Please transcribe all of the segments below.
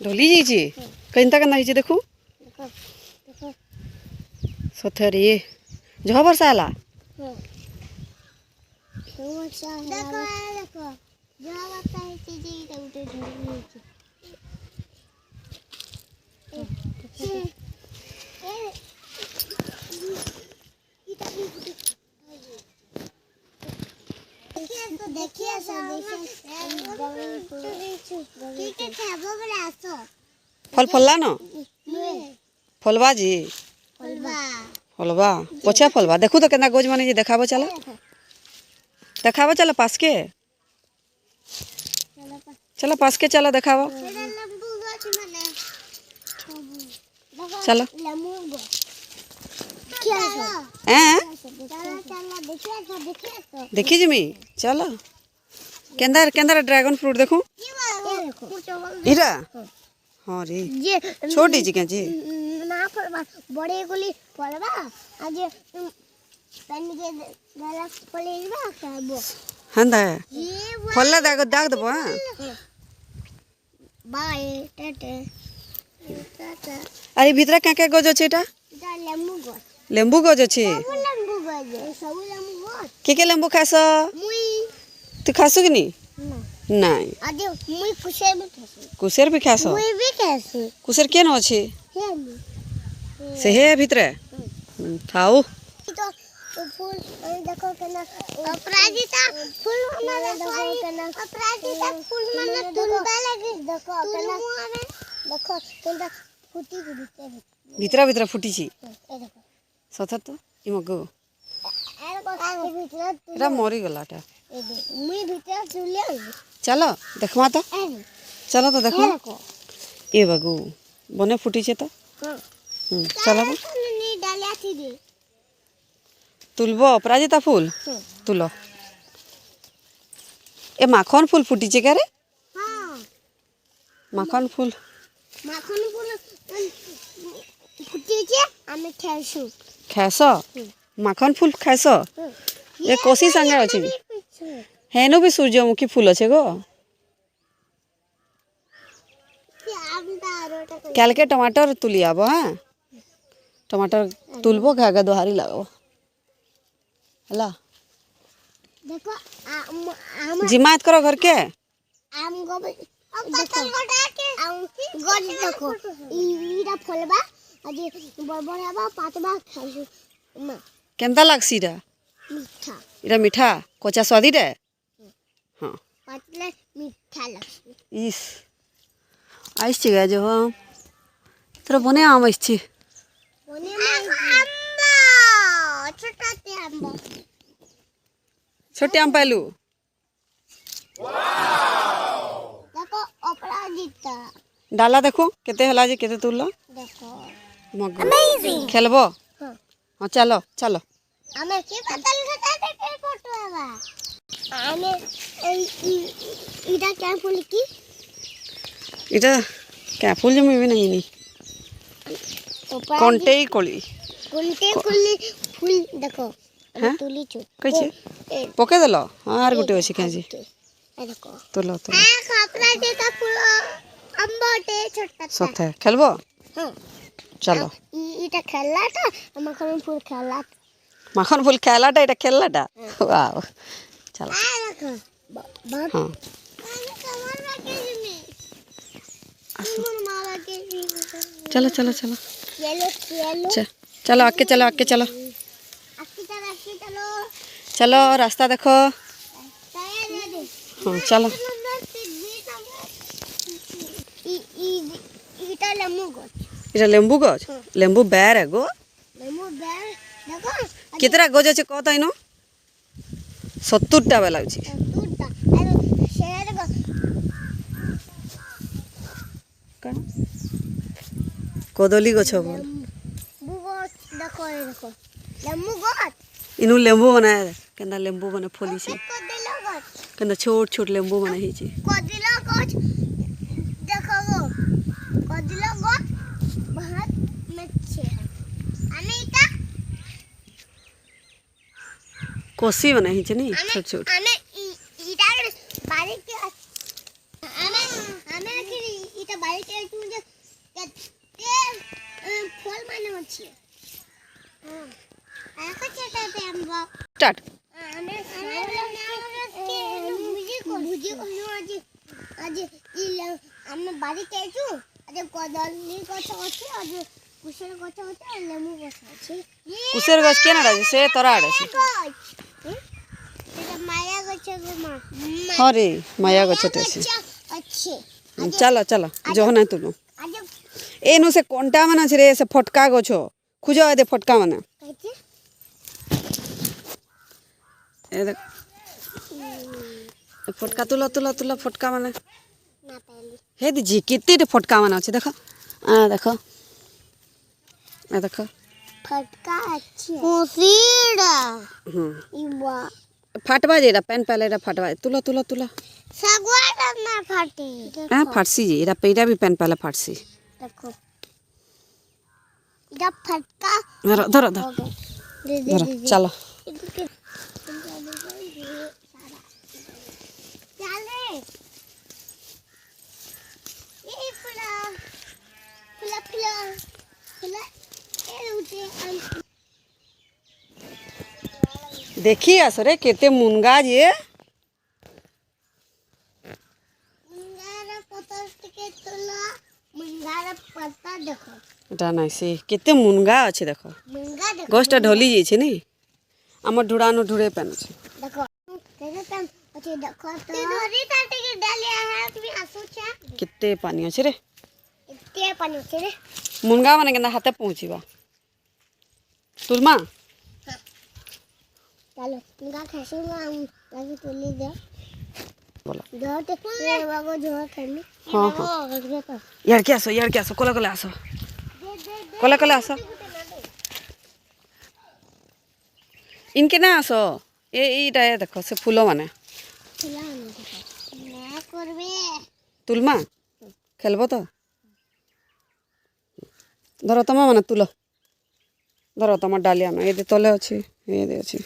ढोली जाइए केनता केनता होइए देखू सथरे जह वर्षा है फल फलला न फलबा जी फलबा पछे फलबा देखू तो केना गोज माने जी देखाबो चला पास के चलो पास के चलो देखाबो चलो देखी जिमी चलो केंदर केंदर ड्रैगन फ्रूट देखू इरा हाँ रे छोटी जी क्या जी ना फलबा बड़े गुली फलबा आज तन के गला फलेबा खाबो हंदा फल्ला दाग दाग दबो बाय टाटा अरे भीतर क्या क्या गज अछि एटा लेंबू गज अछि के लेंबू खास तू खासु कि नी नहीं आज मुई कुशेर भी खासु कुशेर भी खास मुई भी खासु कुशेर केन अछि से हे भीतर खाओ तो फूल देखो केना अपराजिता फूल हमरा देखो केना अपराजिता फूल हमरा तुलबा लगे देखो केना देखो केना फुटी भीतर भीतर फुटी छी ए देखो सथ तो इमगो भीतर एरा मरी गलाटा मुई भीतर चुलिया चलो देखमा तो चलो तो देखो ए बगू बने फुटी छे तो चलो नी डालिया थी दे तुलबो अपराजिता फूल तुलो ए माखन फूल फुटी छे क्या रे हां माखन फूल फुटी छे आमे खाइसु खासो माखन फूल खासो ए कोसी संगे अछि हेनु भी सूर्यमुखी फूल अछि गो काल के टमाटर तुली आबो हां टमाटर तुलबो गागा दोहारी लागबो हला देखो जिमात करो घर के आम गोब देखो गज देखो इरा फलबा आज बड़बड़ाबा पातबा खाइसु मा केनता लागसी रा मीठा इरा मीठा कोचा स्वादी रे हां पातला मीठा लगसी इस आइस छिगा जो हम तोरा बने आम आइस छी बने आंबा छोटा ते आंबा छोटे आम पालू देखो अपराजिता डाला देखो केते हला जे केते तुललो देखो मग खेलबो हां चलो चलो हमें के पतल खता के फोटो आवा हमें इरा क्या फूल की इटा क्या फूल जमी भी नहीं नी कोंटे कोली फूल देखो हाँ? तुली छु कैसे पके दलो हां आर गुटे अछि काजी ए देखो तुलो तो खपरा देता फूल अंबटे छोटा सथे खेलबो हां चलो इटा खेललाटा मखन फूल खेललाट माखन फूल खेलाटा इटा खेललाटा वाओ चलो देखो हां चलो चलो चलो चलो आके चलो चलो चलो रास्ता देखो हाँ चलो इटा लेंबू गज लेंबू बैर है गो कितरा गज अच्छे कहता इनो 70 टा बेला अछि कदली गछ बोल इनु लेंबू बनाए केना लेंबू बने फली छे केना छोट छोट लेंबू बने ही छे कदिला गछ देखो कदिला गछ बहुत में छे कोसी बना ही छनी छोट छोट आमे इटार बारी के आमे कि इटा बारी के तू जे फल माने अछि हां आका चटा पे आंबा स्टार्ट आमे भुजी को आज इला आमे बारी के छु आज कदली गछ अछि आज कुशल गछ अछि लेमु गछ अछि कुसेर गछ केना राजे से तोरा आड़े से এটা মায়া গছে গো মা हरे माया गछ से अच्छे चलो चलो जो ना तुलो आज एनु से कोंटा माना छे रे से फटका गछ खुजो दे फटका माना कहते ए देख फटका तुलो तुलो तुलो फटका माना ना पहली हे दीजी कितने फटका माना छे देखो देखो देखो फटका अच्छे मुसीड़ा इबा फाटवा जेरा पेन पहले रा फाटवा तुलो तुलो तुलो सगवाड़ा ना फाटी हां फाटसी जी एरा पेड़ा भी पेन पहले फाटसी देखो इधर फटका धरो धरो धरो दे दे धरो चलो चले ये फुला फुला फुला फुला ए उठे देखी आस रे केते मुनगा जे मुंगारा पत्ता के तोला मुंगारा पत्ता देखो एटा नै से केते मुनगा अछि देखो मुंगा देखो गछटा ढली जे छै नि हमर ढुड़ानो ढुड़े पेन छै देखो तेरे तम अच्छे देखो तो धरी ताटे के डालिया है तुम्ही आसो छा केते पानी अछि रे इतने पानी छे रे मुनगा माने केना हाथे पहुंचीबा तुलमा चलो मुंगा खसेगा लागे तोली दे बोला जोते ये बागो जो खेली हां हां यार क्या सो कोला कोला आसो कोला कोला आसो इनके ना आसो ए इटा देखो से फूलो माने फुला नहीं देखो ना करबे तुलमा खेलबो तो धरो तमा माने तुलो धरो तमा डालिया में ए दे तले अछि ए दे अछि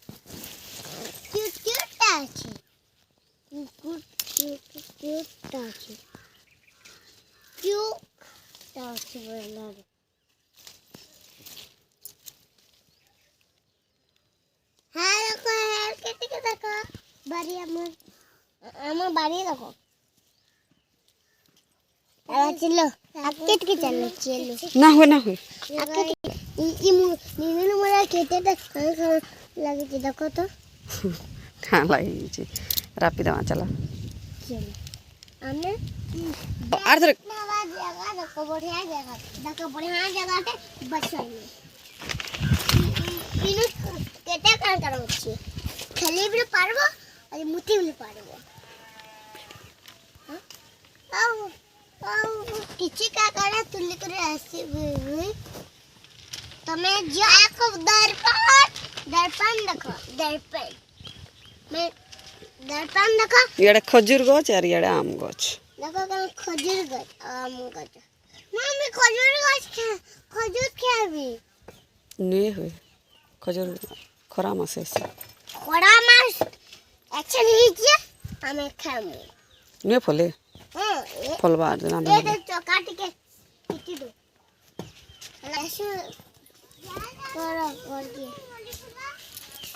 क्यूट क्यूट ताची क्यूट क्यूट ताची क्यूट ताची बोला हाँ देखो यार कितने देखो बारी अमर बारी देखो अब चलो अकेट के चलो ना हुए अकेट नीनू मोरा खेते तक लगे जे देखो तो हां लाई छी रापी दवा चला चलो हमने आर धर नवा जगह देखो बढ़िया जगह पे बसाई इनु केटा कान करो छी खेली भी पारबो और मुती भी पारबो हां आओ किछि का करे तुल्ली करे आसी तमे जाको दर्पण देखो दर्पण मैं दर्पण देखो याडे खजूर गछ और याडे आम गछ देखो कल खजूर गछ आम गछ मम्मी खजूर गछ खजूर खाबी ने होय खजूर खरा मासे से खरा मास अच्छा लीजिए हमें खामु ने फले हां फलबा जना ये तो काट के किटी दो ऐसे करो और के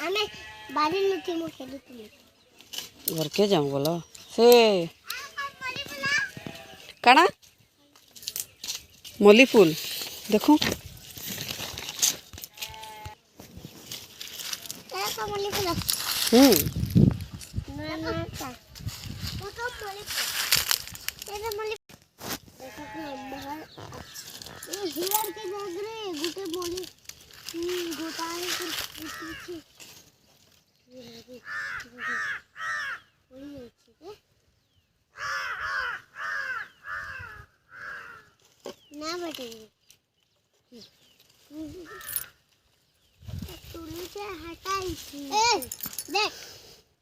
हमें बारी नुती मु खेलु तुम घर के जाऊं बोलो से काना मल्ली फूल देखो ऐसा मल्ली फूल ना ता वो तो मल्ली ऐसा मल्ली देखो कि बाहर ये हियर के जागरे गुटे मल्ली गोटाई के पीछे ना बेटे तुली से हटाई थी ए देख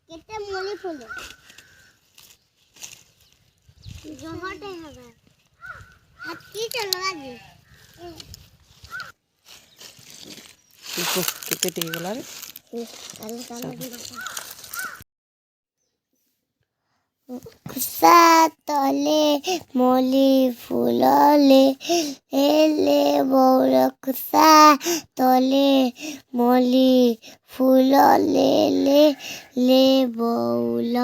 कितने मोली फूल जो हटे हवे हत्ती चलवा दे केते टी गला रे खुसा तले मली फुलले हेले बौल खुसा तले मली फुलले ले बौल